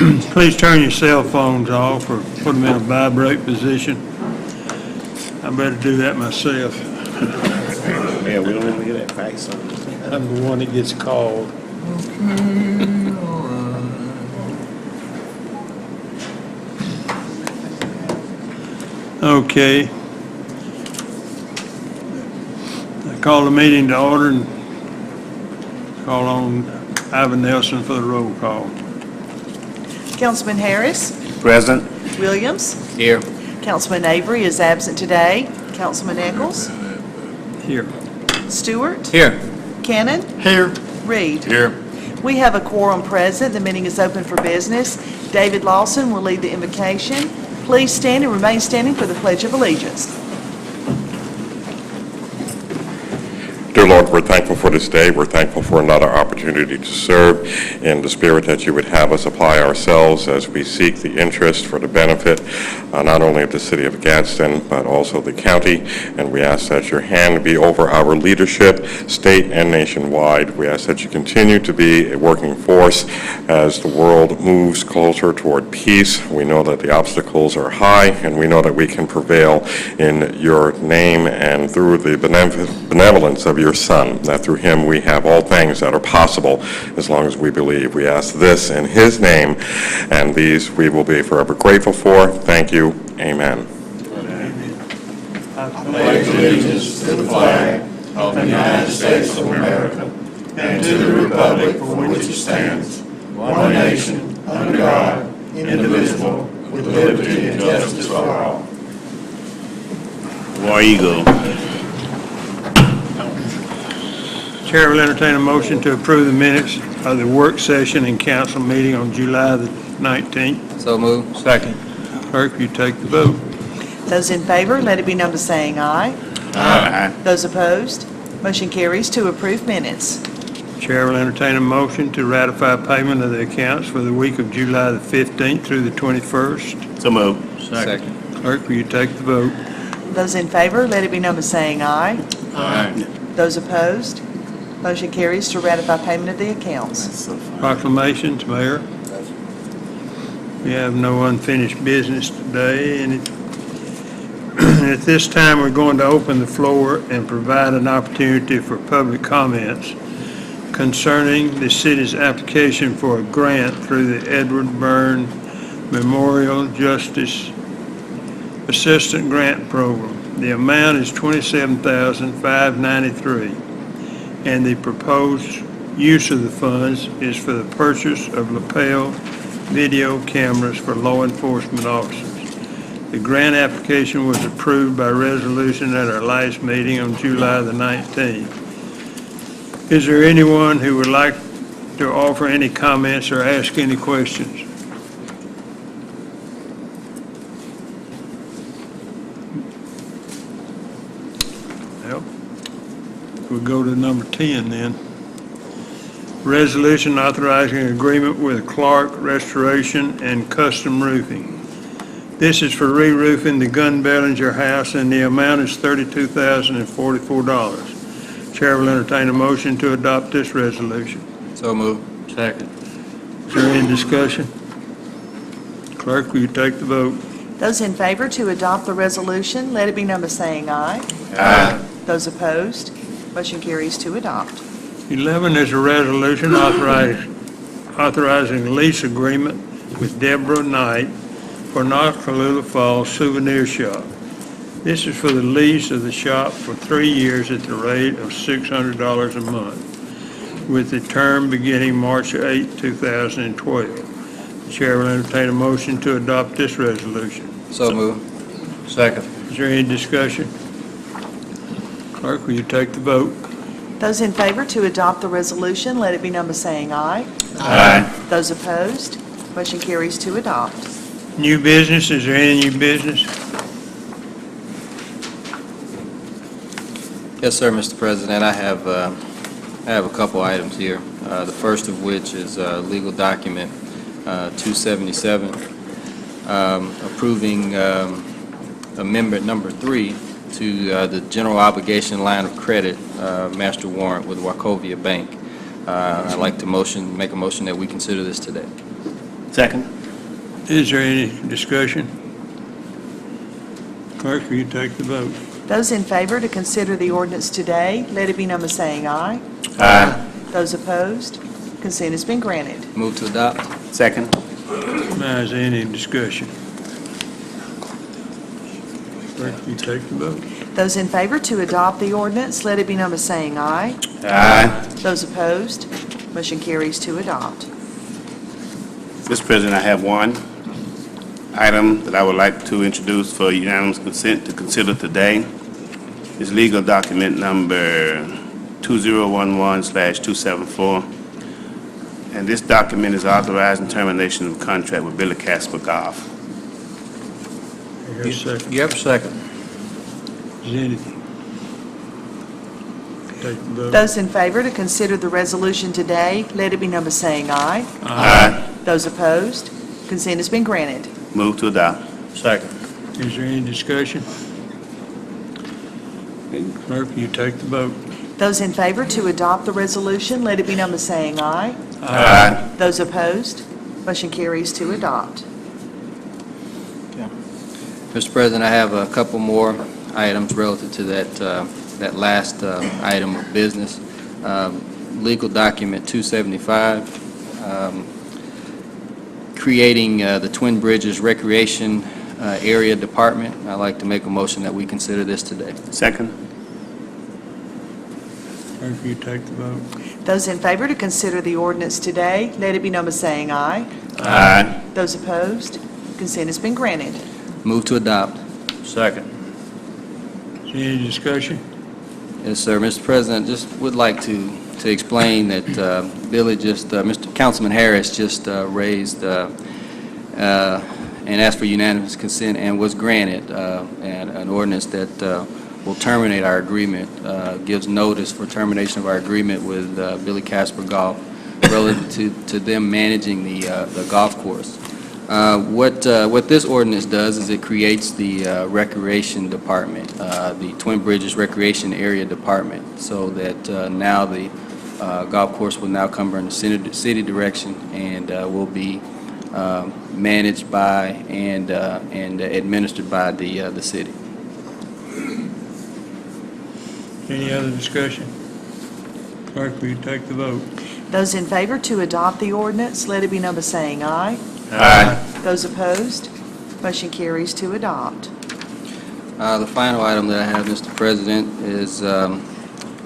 Please turn your cell phones off or put them in a vibrate position. I better do that myself. Yeah, we don't even get that fax on. I'm the one that gets called. Okay. I call the meeting to order and call on Ivan Nelson for the roll call. Councilman Harris. Present. Williams. Here. Councilman Avery is absent today. Councilman Eccles. Here. Stewart. Here. Cannon. Here. Reed. Here. We have a quorum present. The meeting is open for business. David Lawson will lead the invocation. Please stand and remain standing for the Pledge of Allegiance. Dear Lord, we're thankful for this day. We're thankful for another opportunity to serve in the spirit that you would have us apply ourselves as we seek the interest for the benefit not only of the city of Gadsden, but also the county. And we ask that your hand be over our leadership, state and nationwide. We ask that you continue to be a working force as the world moves closer toward peace. We know that the obstacles are high, and we know that we can prevail in your name and through the benevolence of your Son, that through him we have all things that are possible as long as we believe. We ask this in his name, and these we will be forever grateful for. Thank you. Amen. I pledge allegiance to the flag of the United States of America and to the republic for which it stands, one nation, under God, indivisible, with liberty and justice for all. War Eagle. Chair will entertain a motion to approve the minutes of the work session and council meeting on July the 19th. So move. Second. Clerk, will you take the vote? Those in favor, let it be known by saying aye. Aye. Those opposed, motion carries to approve minutes. Chair will entertain a motion to ratify payment of the accounts for the week of July the 15th through the 21st. So move. Second. Clerk, will you take the vote? Those in favor, let it be known by saying aye. Aye. Those opposed, motion carries to ratify payment of the accounts. Proclamations, Mayor. We have no unfinished business today, and at this time, we're going to open the floor and provide an opportunity for public comments concerning the city's application for a grant through the Edward Byrne Memorial Justice Assistant Grant Program. The amount is $27,593, and the proposed use of the funds is for the purchase of lapel video cameras for law enforcement officers. The grant application was approved by resolution at our last meeting on July the 19th. Is there anyone who would like to offer any comments or ask any questions? Well, we'll go to number 10 then. Resolution authorizing an agreement with Clark Restoration and Custom Roofing. This is for re-roofing the Gun Bellinger house, and the amount is $32,044. Chair will entertain a motion to adopt this resolution. So move. Second. Is there any discussion? Clerk, will you take the vote? Those in favor to adopt the resolution, let it be known by saying aye. Aye. Those opposed, motion carries to adopt. 11 is a resolution authorizing lease agreement with Deborah Knight for Noccalula Falls Souvenir Shop. This is for the lease of the shop for 3 years at the rate of $600 a month, with the term beginning March 8, 2012. The Chair will entertain a motion to adopt this resolution. So move. Second. Is there any discussion? Clerk, will you take the vote? Those in favor to adopt the resolution, let it be known by saying aye. Aye. Those opposed, motion carries to adopt. New business, is there any new business? Yes, sir, Mr. President. I have a couple items here. The first of which is legal document 277, approving amendment number 3 to the general obligation line of credit master warrant with Wachovia Bank. I'd like to make a motion that we consider this today. Second. Is there any discussion? Clerk, will you take the vote? Those in favor to consider the ordinance today, let it be known by saying aye. Aye. Those opposed, consent has been granted. Move to adopt. Second. Now, is there any discussion? Clerk, will you take the vote? Those in favor to adopt the ordinance, let it be known by saying aye. Aye. Those opposed, motion carries to adopt. Mr. President, I have one item that I would like to introduce for unanimous consent to consider today. It's legal document number 2011/274. And this document is authorizing termination of contract with Billy Casper Golf. I hear a second. You have a second? Is there any? Take the vote. Those in favor to consider the resolution today, let it be known by saying aye. Aye. Those opposed, consent has been granted. Move to adopt. Second. Is there any discussion? Clerk, will you take the vote? Those in favor to adopt the resolution, let it be known by saying aye. Aye. Those opposed, motion carries to adopt. Mr. President, I have a couple more items relative to that last item of business. Legal document 275, creating the Twin Bridges Recreation Area Department. I'd like to make a motion that we consider this today. Second. Clerk, will you take the vote? Those in favor to consider the ordinance today, let it be known by saying aye. Aye. Those opposed, consent has been granted. Move to adopt. Second. Is there any discussion? Yes, sir. Mr. President, just would like to explain that Billy Mr. Councilman Harris just raised and asked for unanimous consent and was granted and an ordinance that will terminate our agreement, gives notice for termination of our agreement with Billy Casper Golf relative to them managing the golf course. What this ordinance does is it creates the Recreation Department, the Twin Bridges Recreation Area Department, so that now the golf course will now come under city direction and will be managed by and administered by the city. Any other discussion? Clerk, will you take the vote? Those in favor to adopt the ordinance, let it be known by saying aye. Aye. Those opposed, motion carries to adopt. The final item that I have, Mr. President, is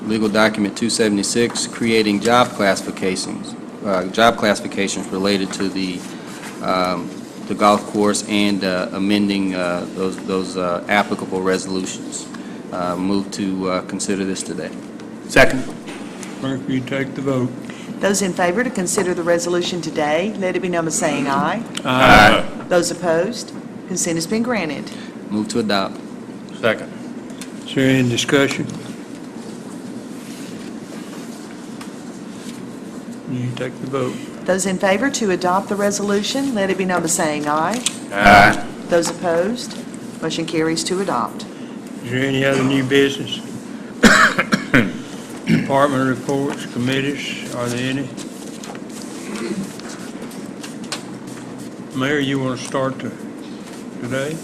legal document 276, creating job classifications related to the golf course and amending those applicable resolutions. Move to consider this today. Second. Clerk, will you take the vote? Those in favor to consider the resolution today, let it be known by saying aye. Aye. Those opposed, consent has been granted. Move to adopt. Second. Is there any discussion? Will you take the vote? Those in favor to adopt the resolution, let it be known by saying aye. Aye. Those opposed, motion carries to adopt. Is there any other new business? Department reports, committees, are there any? Mayor, you want to start today?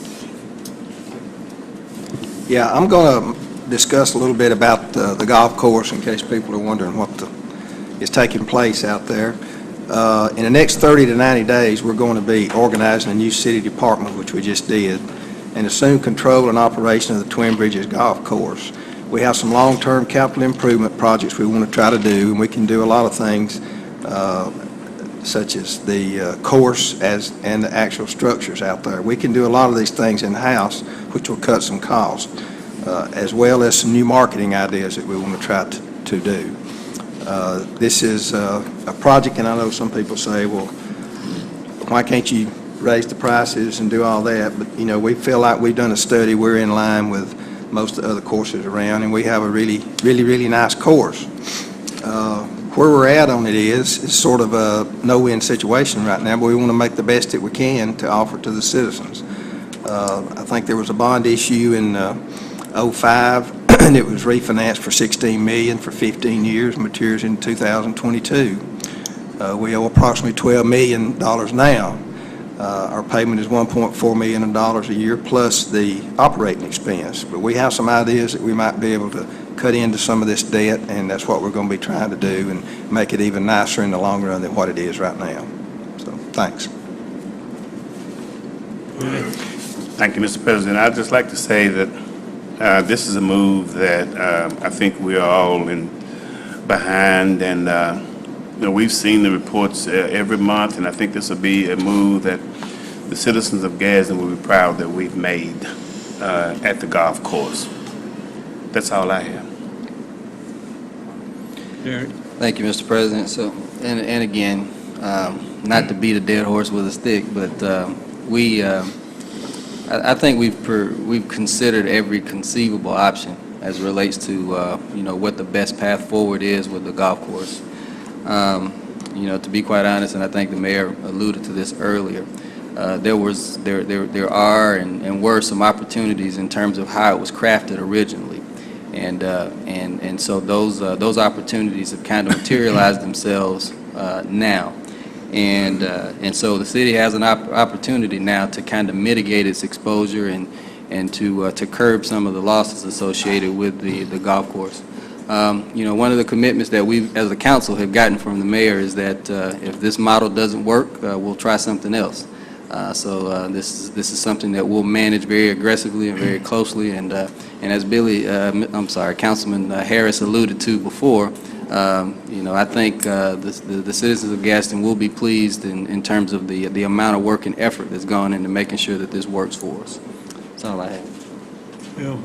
Yeah, I'm going to discuss a little bit about the golf course in case people are wondering what is taking place out there. In the next 30 to 90 days, we're going to be organizing a new city department, which we just did, and assume control and operation of the Twin Bridges Golf Course. We have some long-term capital improvement projects we want to try to do, and we can do a lot of things such as the course and the actual structures out there. We can do a lot of these things in-house, which will cut some costs, as well as some new marketing ideas that we want to try to do. This is a project, and I know some people say, well, why can't you raise the prices and do all that? But, you know, we feel like we've done a study. We're in line with most of the other courses around, and we have a really nice course. Where we're at on it is sort of a no-win situation right now, but we want to make the best that we can to offer to the citizens. I think there was a bond issue in '05, and it was refinanced for $16 million for 15 years, matures in 2022. We owe approximately $12 million now. Our payment is $1.4 million a year plus the operating expense. But we have some ideas that we might be able to cut into some of this debt, and that's what we're going to be trying to do and make it even nicer in the long run than what it is right now. So, thanks. Thank you, Mr. President. I'd just like to say that this is a move that I think we are all behind, and we've seen the reports every month, and I think this will be a move that the citizens of Gadsden will be proud that we've made at the golf course. That's all I have. Derek? Thank you, Mr. President. So, and again, not to beat a dead horse with a stick, but I think we've considered every conceivable option as it relates to what the best path forward is with the golf course. To be quite honest, and I think the mayor alluded to this earlier, there are and were some opportunities in terms of how it was crafted originally, and so those opportunities have kind of materialized themselves now. And so the city has an opportunity now to kind of mitigate its exposure and to curb some of the losses associated with the golf course. One of the commitments that we, as a council, have gotten from the mayor is that if this model doesn't work, we'll try something else. So this is something that we'll manage very aggressively and very closely. And as Councilman Harris alluded to before, I think the citizens of Gadsden will be pleased in terms of the amount of work and effort that's gone into making sure that this works for us. That's all I have. Bill?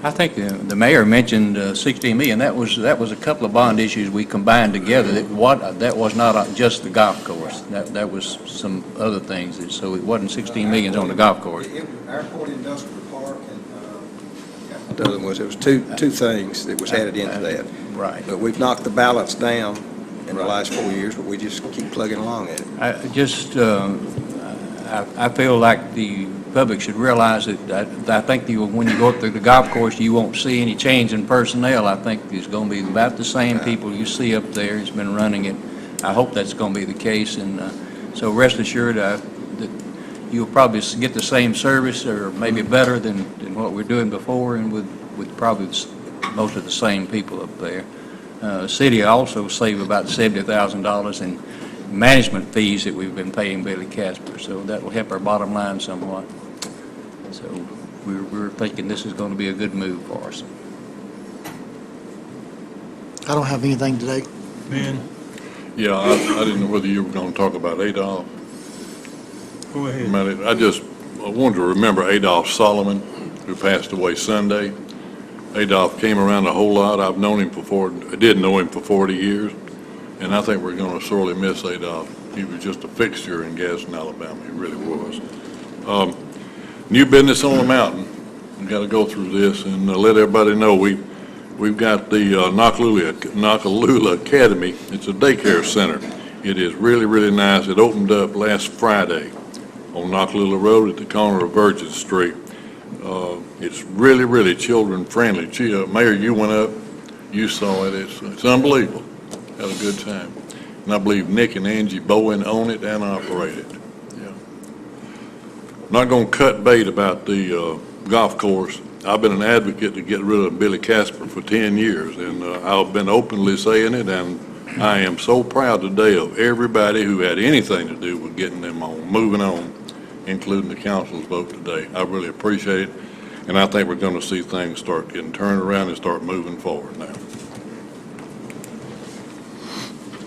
I think the mayor mentioned $16 million. That was a couple of bond issues we combined together. That was not just the golf course. That was some other things. So it wasn't $16 million on the golf course. Airport Industrial Park and the other was, it was two things that was added into that. Right. But we've knocked the balance down in the last 4 years, but we just keep plugging along at it. I feel like the public should realize that I think when you go through the golf course, you won't see any change in personnel. I think it's going to be about the same people you see up there. It's been running it. I hope that's going to be the case, and so rest assured that you'll probably get the same service or maybe better than what we're doing before, and with probably most of the same people up there. The city also saved about $70,000 in management fees that we've been paying Billy Casper, so that will help our bottom line somewhat. So we're thinking this is going to be a good move for us. I don't have anything today. Ben? Yeah, I didn't know whether you were going to talk about Adolph. Go ahead. I wanted to remember Adolph Solomon, who passed away Sunday. Adolph came around a whole lot. I did know him for 40 years, and I think we're going to sorely miss Adolph. He was just a fixture in Gadsden, Alabama. He really was. New business on the mountain. We've got to go through this and let everybody know we've got the Nakalula Academy. It's a daycare center. It is really, really nice. It opened up last Friday on Nakalula Road at the corner of Virgin Street. It's really, really children-friendly. Mayor, you went up, you saw it. It's unbelievable. Had a good time. And I believe Nick and Angie Bowen own it and operate it. Yeah. I'm not going to cut bait about the golf course. I've been an advocate to get rid of Billy Casper for 10 years, and I've been openly saying it, and I am so proud today of everybody who had anything to do with getting them on, moving on, including the council's vote today. I really appreciate it, and I think we're going to see things start getting turned around and start moving forward now.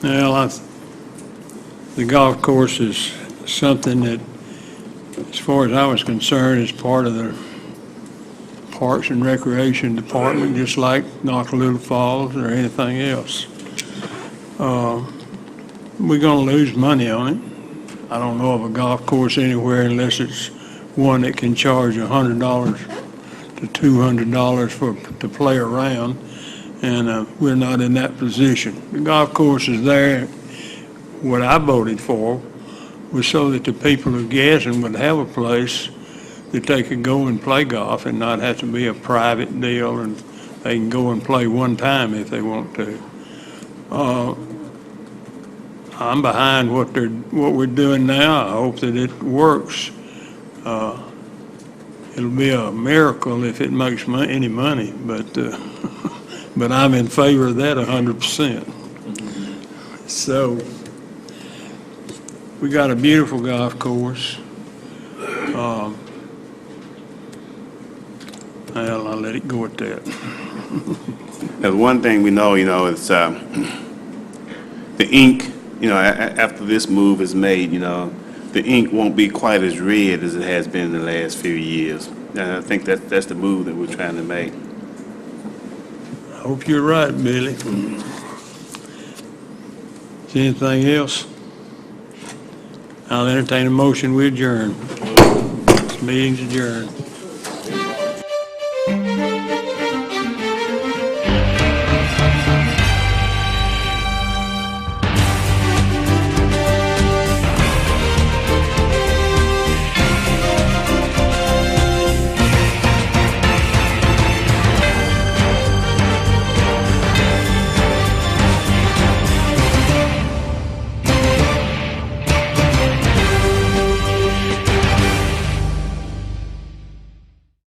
Well, the golf course is something that, as far as I was concerned, is part of the Parks and Recreation Department, just like Nakalula Falls or anything else. We're going to lose money on it. I don't know of a golf course anywhere unless it's one that can charge $100 to $200 to play around, and we're not in that position. The golf course is there. What I voted for was so that the people of Gadsden would have a place that they could go and play golf and not have to be a private deal, and they can go and play one time if they want to. I'm behind what we're doing now. I hope that it works. It'll be a miracle if it makes any money, but but I'm in favor of that 100%. So we got a beautiful golf course. Well, I'll let it go at that. There's one thing we know, it's the ink, after this move is made, the ink won't be quite as red as it has been in the last few years. And I think that's the move that we're trying to make. I hope you're right, Billy. Is there anything else? I'll entertain a motion, we adjourn. This meeting's adjourned.